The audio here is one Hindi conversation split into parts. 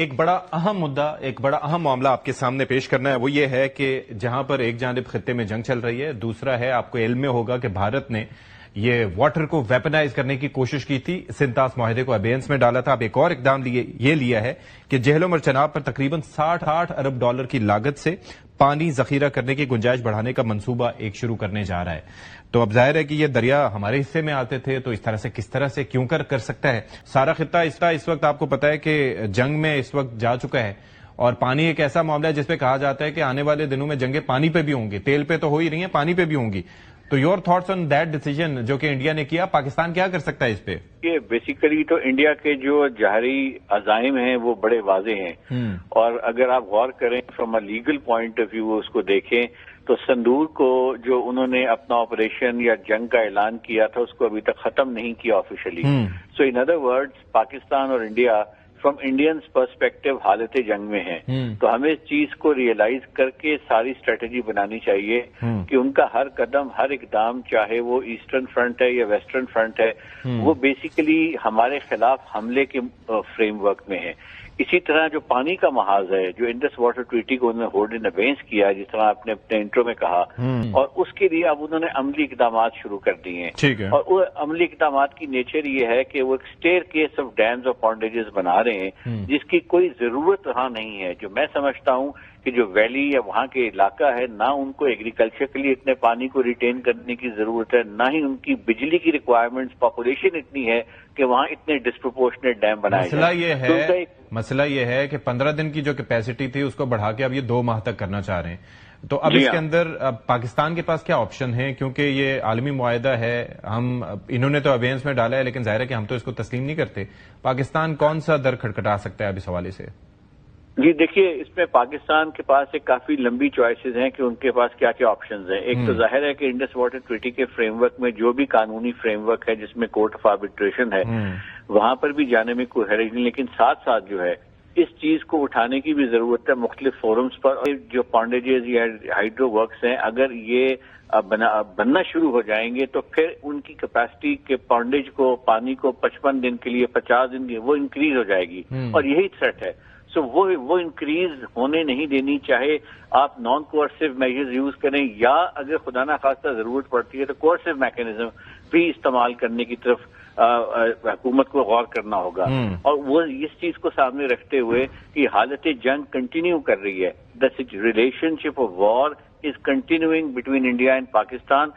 एक बड़ा अहम मुद्दा, एक बड़ा अहम मामला आपके सामने पेश करना है। वो ये है कि जहां पर एक जानिब खित्ते में जंग चल रही है, दूसरा है, आपको इल्म में होगा कि भारत ने ये वाटर को वेपनाइज करने की कोशिश की थी, सिंतास माहिदे को अबेंस में डाला था। अब एक और इकदाम ये लिया है कि जेहलम और चनाब पर तकरीबन 60 अरब डॉलर की लागत से पानी जखीरा करने की गुंजाइश बढ़ाने का मंसूबा एक शुरू करने जा रहा है। तो अब जाहिर है कि ये दरिया हमारे हिस्से में आते थे, तो इस तरह से किस तरह से क्यों कर सकता है सारा खित्ता। इस वक्त आपको पता है कि जंग में इस वक्त जा चुका है, और पानी एक ऐसा मामला है जिसपे कहा जाता है कि आने वाले दिनों में जंगें पानी पे भी होंगी, तेल पे तो हो ही रही हैं, पानी पे भी होंगी। तो your thoughts on that decision जो कि इंडिया ने किया, पाकिस्तान क्या कर सकता है इस पे? ये बेसिकली तो इंडिया के जो जाहरी अजाइम हैं वो बड़े वाजे हैं, और अगर आप गौर करें from a legal point of view उसको देखें तो संदूर को जो उन्होंने अपना ऑपरेशन या जंग का ऐलान किया था उसको अभी तक खत्म नहीं किया officially. So in other words Pakistan और इंडिया फ्रॉम इंडियंस पर्सपेक्टिव हालत जंग में है। तो हमें इस चीज को रियलाइज करके सारी स्ट्रेटेजी बनानी चाहिए कि उनका हर कदम, हर इकदाम, चाहे वो ईस्टर्न फ्रंट है या वेस्टर्न फ्रंट है, वो बेसिकली हमारे खिलाफ हमले के फ्रेमवर्क में है। इसी तरह जो पानी का महाज है, जो इंडस वाटर ट्रीटी को उन्होंने होल्ड इन अबेंस किया, जिस तरह आपने अपने इंट्रो में कहा, और उसके लिए अब उन्होंने अमली इकदाम शुरू कर दिए हैं। और वो अमली इकदाम की नेचर ये है कि वो एक स्टेयर केस ऑफ डैम्स और पॉन्डेजेस बना रहे हैं जिसकी कोई जरूरत वहां नहीं है। जो मैं समझता हूं कि जो वैली या वहां के इलाका है, ना उनको एग्रीकल्चर के लिए इतने पानी को रिटेन करने की जरूरत है, ना ही उनकी बिजली की रिक्वायरमेंट्स, पॉपुलेशन इतनी है कि वहां इतने डिस्प्रोपोर्शनेट डैम बनाए जाए। मसला ये है कि 15 दिन की जो कैपेसिटी थी उसको बढ़ा के अब ये 2 माह तक करना चाह रहे हैं। तो अब इसके अंदर अब पाकिस्तान के पास क्या ऑप्शन है? क्योंकि ये आलमी मुआहदा है, इन्होंने तो अबेंस में डाला है, लेकिन जाहिर है कि हम तो इसको तस्लीम नहीं करते। पाकिस्तान कौन सा दर खटखटा सकता है अब इस हवाले से? जी देखिए, इसमें पाकिस्तान के पास एक काफी लंबी चॉइसेस हैं कि उनके पास क्या क्या ऑप्शंस हैं। एक तो जाहिर है कि इंडस वाटर ट्रीटी के फ्रेमवर्क में जो भी कानूनी फ्रेमवर्क है जिसमें कोर्ट ऑफ आर्बिट्रेशन है, वहां पर भी जाने में कोई हर्ज नहीं, लेकिन साथ साथ जो है इस चीज को उठाने की भी जरूरत है मुख्तलिफ फोरम्स पर। जो पॉन्डेजेस या हाइड्रो वर्क्स हैं, अगर ये बनना शुरू हो जाएंगे तो फिर उनकी कैपेसिटी के पॉन्डेज को, पानी को 55 दिन के लिए, 50 दिन के, वो इंक्रीज हो जाएगी, और यही थ्रेट है। सो वो इंक्रीज होने नहीं देनी, चाहे आप नॉन कोअर्सिव मेजर्स यूज करें या अगर खुदा ना खास्ता जरूरत पड़ती है तो कोअर्सिव मैकेनिज्म भी इस्तेमाल करने की तरफ हुकूमत को गौर करना होगा। और वो इस चीज को सामने रखते हुए कि हालत जंग कंटिन्यू कर रही है, the relationship of war is continuing between India and Pakistan.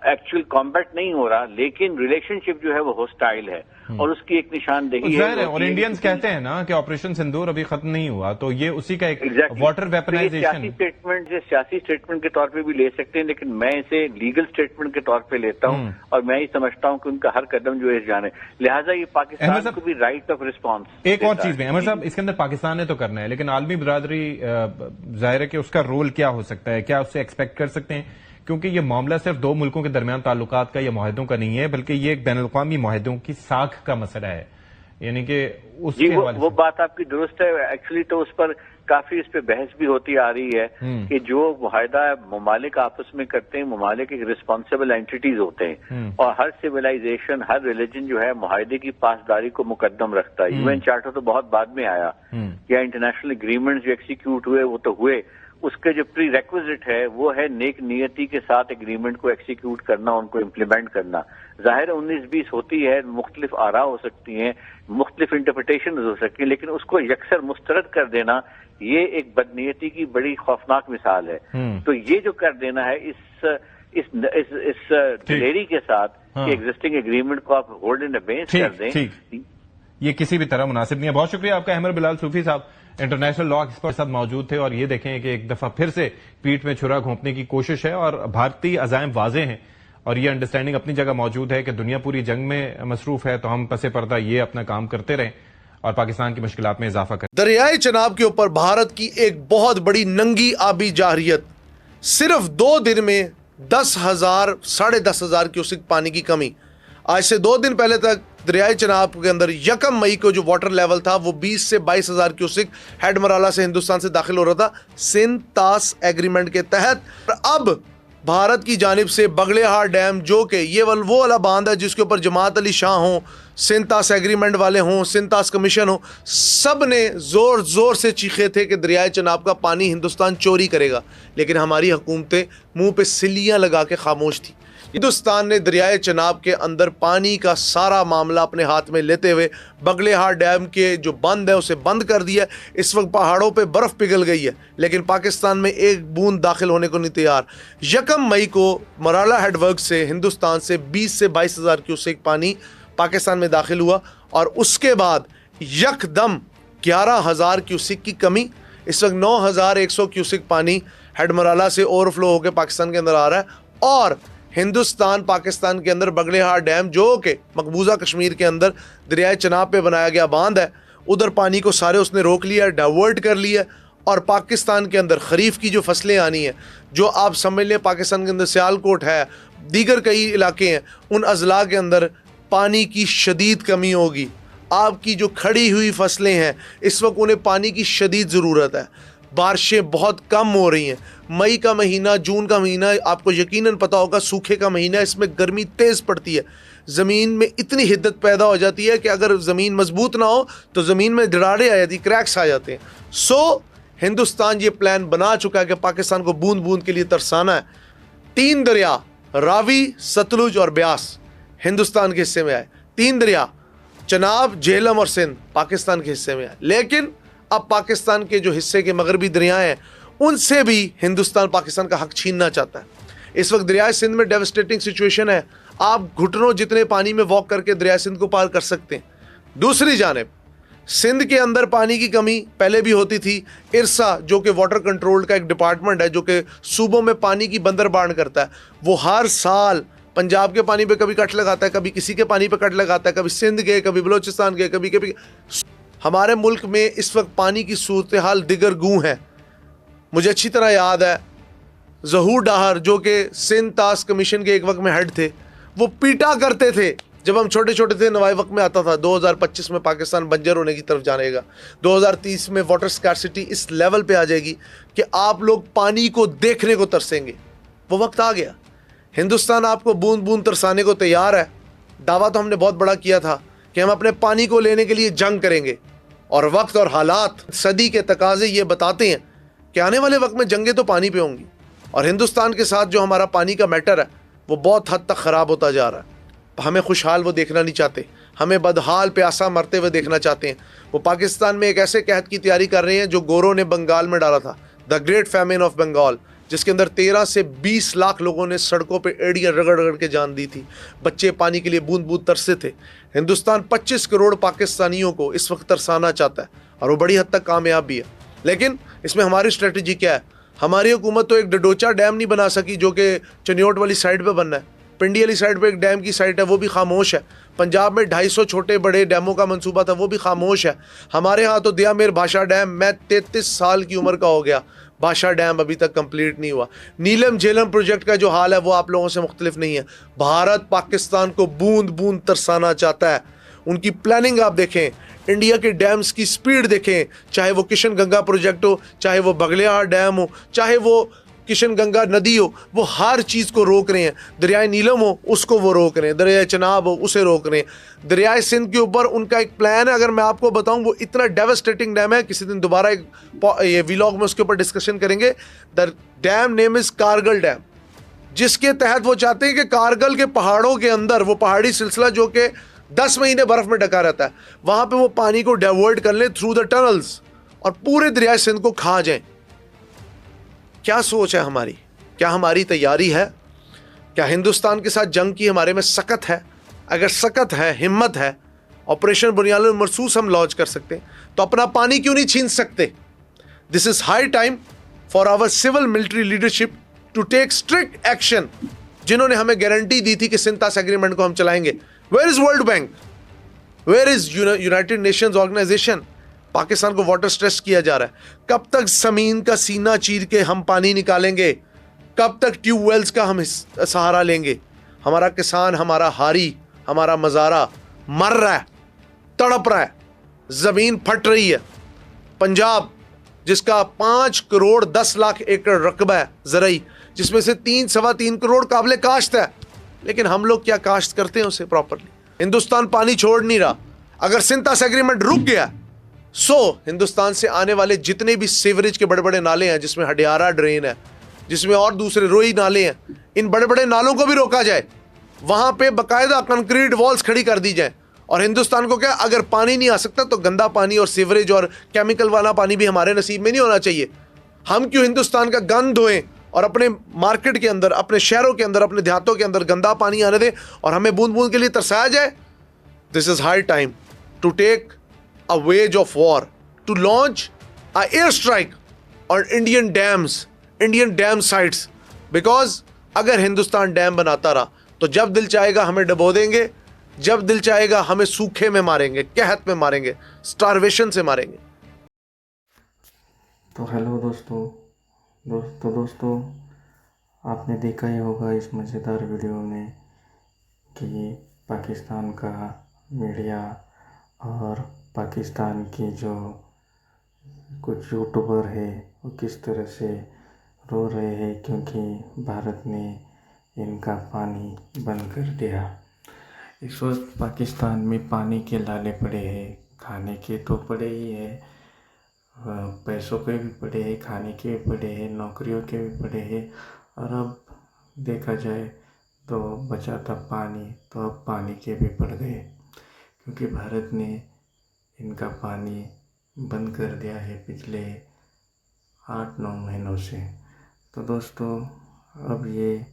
Actual combat नहीं हो रहा, लेकिन रिलेशनशिप जो है वो होस्टाइल है, और उसकी एक निशानदेही है। और इंडियंस कहते हैं ना कि ऑपरेशन सिंदूर अभी खत्म नहीं हुआ, तो ये उसी का एक वाटर वेपनाइजेशन सियासी स्टेटमेंट के तौर पे भी ले सकते हैं, लेकिन मैं इसे लीगल स्टेटमेंट के तौर पे लेता हूं, और मैं ही समझता हूं कि उनका हर कदम जो है जाने, लिहाजा ये पाकिस्तान को भी राइट ऑफ रिस्पॉन्स। एक और चीज में अहमद साहब, इसके अंदर पाकिस्तान ने तो करना है, लेकिन आलमी बिरादरी जाहिर है कि उसका रोल क्या हो सकता है, क्या उससे एक्सपेक्ट कर सकते हैं? क्योंकि ये मामला सिर्फ 2 मुल्कों के दरमियान ताल्लुकात का या मुआहदों का नहीं है, बल्कि ये एक बैन अल-अक़वामी मुआहदों की साख का मसला है। यानी कि उसके वो बात आपकी दुरुस्त है। एक्चुअली तो उस पर काफी इस पे बहस भी होती आ रही है कि जो मुआहदा ममालिक आपस में करते हैं, ममालिक एक रिस्पॉन्सिबल एंटिटीज होते हैं, और हर सिविलाइजेशन, हर रिलीजन जो है मुआहदे की पासदारी को मुकद्दम रखता है। यूएन चार्टर तो बहुत बाद में आया, या इंटरनेशनल एग्रीमेंट्स जो एक्सिक्यूट हुए वो तो हुए, उसके जो प्री रेक्विजिट है वो है नेक नियति के साथ एग्रीमेंट को एक्सिक्यूट करना, उनको इम्प्लीमेंट करना। जाहिर है 19-20 होती है, मुख्तलिफ आरा हो सकती हैं, मुख्तलिफ इंटरप्रिटेशन हो सकती है, लेकिन उसको यकसर मुस्तरद कर देना ये एक बदनीयती की बड़ी खौफनाक मिसाल है। तो ये जो कर देना है इस दिलेरी के साथ कि एग्जिस्टिंग एग्रीमेंट को आप होल्ड इन अबेंस कर दें, ये किसी भी तरह मुनासिब नहीं है। बहुत शुक्रिया आपका अहमद बिलाल सूफी साहब, इंटरनेशनल लॉ एक्सपर्ट साथ मौजूद थे। और ये देखें कि एक दफा फिर से पीठ में छुरा घोंपने की कोशिश है, और भारतीय अज़ाइम वाजे हैं, और ये अंडरस्टैंडिंग अपनी जगह मौजूद है कि दुनिया पूरी जंग में मसरूफ है, तो हम पसे पर्दा ये अपना काम करते रहें और पाकिस्तान की मुश्किलात में इजाफा करें। दरियाए चनाब के ऊपर भारत की एक बहुत बड़ी नंगी आबी जारियत, सिर्फ 2 दिन में 10,000 साढ़े 10,000 क्यूसिक पानी की कमी। आज से 2 दिन पहले तक दरियाए चनाब के अंदर 1 मई को जो वाटर लेवल था वो 20 से 22,000 क्यूसिक हेड मराला से हिंदुस्तान से दाखिल हो रहा था सिंतास एग्रीमेंट के तहत। अब भारत की जानिब से बगलेहार डैम, जो कि ये वो वाला बांध है जिसके ऊपर जमात अली शाह हो, सिंतास एग्रीमेंट वाले हों, सिंतास कमीशन हो, सब ने ज़ोर ज़ोर से चीखे थे कि दरियाए चनाब का पानी हिंदुस्तान चोरी करेगा, लेकिन हमारी हुकूमतें मुंह पे सिल्लियाँ लगा के खामोश थी। हिंदुस्तान ने दरियाए चनाब के अंदर पानी का सारा मामला अपने हाथ में लेते हुए बगलेहार डैम के जो बंद है उसे बंद कर दिया। इस वक्त पहाड़ों पे बर्फ़ पिघल गई है, लेकिन पाकिस्तान में एक बूंद दाखिल होने को नहीं तैयार। 1 मई को मराला हेडवर्क से हिंदुस्तान से 20 से 22 हज़ार क्यूसेक पानी पाकिस्तान में दाखिल हुआ, और उसके बाद यकदम 11,000 क्यूसेक की कमी। इस वक्त 9,100 क्यूसेक पानी हेड मराला से ओवरफ्लो होकर पाकिस्तान के अंदर आ रहा है, और हिंदुस्तान पाकिस्तान के अंदर बगलेहार डैम जो कि मकबूजा कश्मीर के अंदर दरियाए चनाब पे बनाया गया बांध है, उधर पानी को सारे उसने रोक लिया, डाइवर्ट कर लिया। और पाकिस्तान के अंदर खरीफ की जो फसलें आनी हैं, जो आप समझ लें पाकिस्तान के अंदर सियालकोट है, दीगर कई इलाके हैं, उन अजला के अंदर पानी की शदीद कमी होगी। आपकी जो खड़ी हुई फसलें हैं इस वक्त उन्हें पानी की शदीद ज़रूरत है। बारिशें बहुत कम हो रही हैं। मई का महीना, जून का महीना आपको यकीनन पता होगा सूखे का महीना, इसमें गर्मी तेज़ पड़ती है। ज़मीन में इतनी हिद्दत पैदा हो जाती है कि अगर ज़मीन मजबूत ना हो तो ज़मीन में दरारें आ जाती, क्रैक्स आ जाते हैं। हिंदुस्तान ये प्लान बना चुका है कि पाकिस्तान को बूंद बूंद के लिए तरसाना है। 3 दरिया रावी, सतलुज और ब्यास हिंदुस्तान के हिस्से में आए। 3 दरिया चनाब, झेलम और सिंध पाकिस्तान के हिस्से में आए। लेकिन अब पाकिस्तान के जो हिस्से के मगरबी दरियाएं हैं उनसे भी हिंदुस्तान पाकिस्तान का हक छीनना चाहता है। इस वक्त दरियाए सिंध में डेवास्टेटिंग सिचुएशन है। आप घुटनों जितने पानी में वॉक करके दरियाए सिंध को पार कर सकते हैं। दूसरी जानिब सिंध के अंदर पानी की कमी पहले भी होती थी। इरसा जो कि वाटर कंट्रोल का एक डिपार्टमेंट है जो कि सूबों में पानी की बंदरबांट करता है, वो हर साल पंजाब के पानी पे कभी कट लगाता है, कभी किसी के पानी पे कट लगाता है, कभी सिंध गए, कभी बलोचिस्तान गए, कभी कभी। हमारे मुल्क में इस वक्त पानी की सूरत हाल दिगर गूं है। मुझे अच्छी तरह याद है ज़हूर डाहर जो कि सिंध तास कमीशन के एक वक्त में हेड थे, वो पीटा करते थे जब हम छोटे छोटे थे। नवाई वक्त में आता था 2025 में पाकिस्तान बंजर होने की तरफ जाएगा, 2030 में वाटर स्कार्सिटी इस लेवल पे आ जाएगी कि आप लोग पानी को देखने को तरसेंगे। वो वक्त आ गया। हिंदुस्तान आपको बूंद बूंद तरसाने को तैयार है। दावा तो हमने बहुत बड़ा किया था कि हम अपने पानी को लेने के लिए जंग करेंगे, और वक्त और हालात सदी के तकाजे ये बताते हैं कि आने वाले वक्त में जंगें तो पानी पे होंगी। और हिंदुस्तान के साथ जो हमारा पानी का मैटर है वो बहुत हद तक ख़राब होता जा रहा है। हमें खुशहाल वो देखना नहीं चाहते, हमें बदहाल प्यासा मरते हुए देखना चाहते हैं। वो पाकिस्तान में एक ऐसे कहत की तैयारी कर रहे हैं जो गोरों ने बंगाल में डाला था, the great famine of Bengal, जिसके अंदर 13 से 20 लाख लोगों ने सड़कों पे एड़ियाँ रगड़ रगड़ के जान दी थी। बच्चे पानी के लिए बूंद बूंद तरसे थे। हिंदुस्तान 25 करोड़ पाकिस्तानियों को इस वक्त तरसाना चाहता है, और वो बड़ी हद तक कामयाब भी है। लेकिन इसमें हमारी स्ट्रेटजी क्या है? हमारी हुकूमत तो एक डडोचा डैम नहीं बना सकी जो कि चनियोट वाली साइड पे बनना है। पिंडी वाली साइड पे एक डैम की साइट है, वो भी खामोश है। पंजाब में 250 छोटे बड़े डैमों का मंसूबा था, वो भी खामोश है। हमारे यहाँ तो दियामेर भाषा डैम, मैं 33 साल की उम्र का हो गया, भाषा डैम अभी तक कंप्लीट नहीं हुआ। नीलम झेलम प्रोजेक्ट का जो हाल है वो आप लोगों से मुख्तलिफ नहीं है। भारत पाकिस्तान को बूंद बूंद तरसाना चाहता है। उनकी प्लानिंग आप देखें, इंडिया के डैम्स की स्पीड देखें, चाहे वो किशन गंगा प्रोजेक्ट हो, चाहे वो बगलेहार डैम हो, चाहे वो किशन गंगा नदी हो, वो हर चीज़ को रोक रहे हैं। दरियाए नीलम हो उसको वो रोक रहे हैं, दरियाए चनाब हो उसे रोक रहे हैं। दरियाए सिंध के ऊपर उनका एक प्लान है, अगर मैं आपको बताऊं वो इतना डेवास्टेटिंग डैम है, किसी दिन दोबारा ये व्लॉग में उसके ऊपर डिस्कशन करेंगे। The dam name is Kargil dam, जिसके तहत वो चाहते हैं कि कारगिल के पहाड़ों के अंदर, वो पहाड़ी सिलसिला जो कि 10 महीने बर्फ़ में ढका रहता है, वहाँ पर वो पानी को डाइवर्ट कर लें थ्रू द टनल्स और पूरे दरियाए सिंध को खा जाएं। क्या सोच है हमारी? क्या हमारी तैयारी है? क्या हिंदुस्तान के साथ जंग की हमारे में सकत है? अगर सकत है, हिम्मत है, ऑपरेशन बुनियाद मरसूस हम लॉन्च कर सकते हैं, तो अपना पानी क्यों नहीं छीन सकते? This is high time for our civil military leadership to take strict action. जिन्होंने हमें गारंटी दी थी कि सिंतास एग्रीमेंट को हम चलाएंगे, where is World Bank, where is United Nations Organisation? Pakistan को वाटर स्ट्रेस किया जा रहा है। कब तक ज़मीन का सीना चीर के हम पानी निकालेंगे? कब तक ट्यूबवेल्स का हम सहारा लेंगे? हमारा किसान, हमारा हारी, हमारा मज़ारा मर रहा है, तड़प रहा है, ज़मीन फट रही है। पंजाब जिसका 5 करोड़ 10 लाख एकड़ रकबा है ज़रई, जिसमें से 3 सवा 3 करोड़ काबिल काश्त है, लेकिन हम लोग क्या काश्त करते हैं उसे प्रॉपरली? हिंदुस्तान पानी छोड़ नहीं रहा। अगर सिंथास एग्रीमेंट रुक गया, हिंदुस्तान से आने वाले जितने भी सीवरेज के बड़े बड़े नाले हैं, जिसमें हडियारा ड्रेन है, जिसमें और दूसरे रोई नाले हैं, इन बड़े बड़े नालों को भी रोका जाए, वहां पे बकायदा कंक्रीट वॉल्स खड़ी कर दी जाए। और हिंदुस्तान को क्या, अगर पानी नहीं आ सकता तो गंदा पानी और सीवरेज और केमिकल वाला पानी भी हमारे नसीब में नहीं होना चाहिए। हम क्यों हिंदुस्तान का गंद धोएं और अपने मार्केट के अंदर, अपने शहरों के अंदर, अपने देहातों के अंदर गंदा पानी आने दें और हमें बूंद बूंद के लिए तरसाया जाए। This is high time to take a wage of war, to launch a airstrike on Indian dam sites, because अगर हिंदुस्तान डैम बनाता रहा तो जब दिल चाहेगा हमें डबो देंगे, जब दिल चाहेगा हमें सूखे में मारेंगे, कहत में मारेंगे, स्टारवेशन से मारेंगे। तो हेलो दोस्तों आपने देखा ही होगा इस मज़ेदार वीडियो में कि पाकिस्तान का मीडिया और पाकिस्तान की जो कुछ यूट्यूबर है वो किस तरह से रो रहे हैं क्योंकि भारत ने इनका पानी बंद कर दिया। इस वक्त पाकिस्तान में पानी के लाले पड़े हैं, खाने के तो पड़े ही है, पैसों के भी पड़े हैं, खाने के भी पड़े हैं, नौकरियों के भी पड़े हैं, और अब देखा जाए तो बचा था पानी, तो अब पानी के भी पड़ गए क्योंकि भारत ने इनका पानी बंद कर दिया है पिछले 8-9 महीनों से। तो दोस्तों अब ये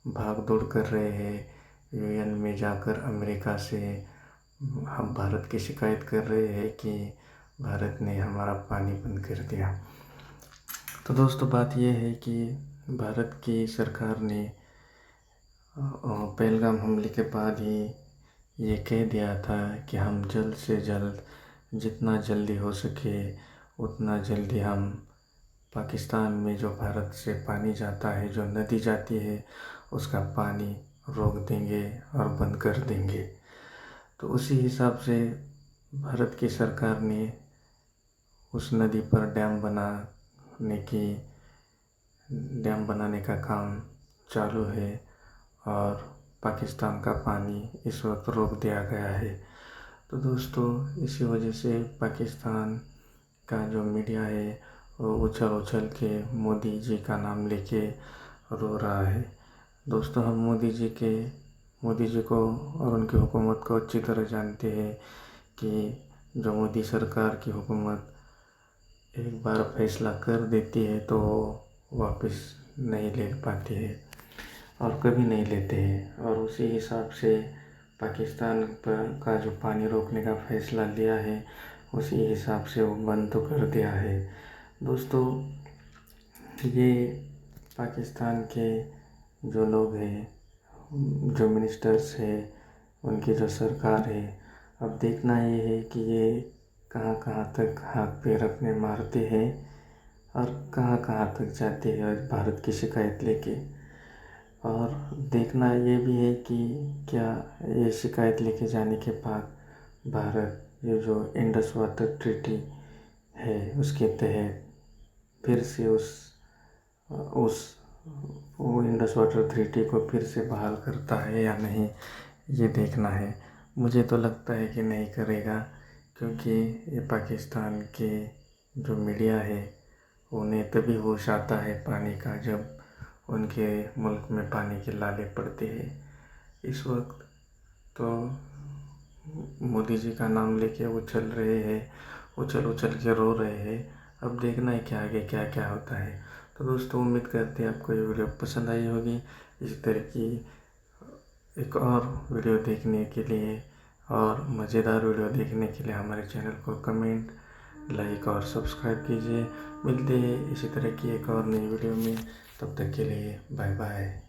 भाग दौड़ कर रहे हैं, यूएन में जाकर अमेरिका से हम भारत की शिकायत कर रहे हैं कि भारत ने हमारा पानी बंद कर दिया। तो दोस्तों बात ये है कि भारत की सरकार ने पहलगाम हमले के बाद ही ये कह दिया था कि हम जल्द से जल्द, जितना जल्दी हो सके उतना जल्दी हम पाकिस्तान में जो भारत से पानी जाता है, जो नदी जाती है, उसका पानी रोक देंगे और बंद कर देंगे। तो उसी हिसाब से भारत की सरकार ने उस नदी पर डैम बनाने का काम चालू है और पाकिस्तान का पानी इस वक्त रोक दिया गया है। तो दोस्तों इसी वजह से पाकिस्तान का जो मीडिया है वो उछल के मोदी जी का नाम लेके रो रहा है। दोस्तों हम मोदी जी को और उनकी हुकूमत को अच्छी तरह जानते हैं कि जो मोदी सरकार की हुकूमत एक बार फैसला कर देती है तो वापस नहीं ले पाती है और कभी नहीं लेते हैं। और उसी हिसाब से पाकिस्तान पर का जो पानी रोकने का फैसला लिया है उसी हिसाब से वो बंद तो कर दिया है। दोस्तों ये पाकिस्तान के जो लोग हैं, जो मिनिस्टर्स हैं, उनकी जो सरकार है, अब देखना ये है कि ये कहाँ तक हाथ पैर अपने मारते हैं और कहाँ तक जाते हैं भारत की शिकायत लेके। और देखना ये भी है कि क्या ये शिकायत लेके जाने के बाद भारत ये जो इंडस वाटर ट्रीटी है उसके तहत फिर से वो इंडस वाटर ट्रीटी को फिर से बहाल करता है या नहीं, ये देखना है। मुझे तो लगता है कि नहीं करेगा क्योंकि ये पाकिस्तान के जो मीडिया है उन्हें तभी होश आता है पानी का जब उनके मुल्क में पानी के लाले पड़ते हैं। इस वक्त तो मोदी जी का नाम लेके उछल के रो रहे हैं। अब देखना है कि आगे क्या क्या होता है। तो दोस्तों उम्मीद करते हैं आपको ये वीडियो पसंद आई होगी। इसी तरह की एक और वीडियो देखने के लिए और मज़ेदार वीडियो देखने के लिए हमारे चैनल को कमेंट, लाइक और सब्सक्राइब कीजिए। मिलते हैं इसी तरह की एक और नई वीडियो में, तब तक के लिए बाय बाय।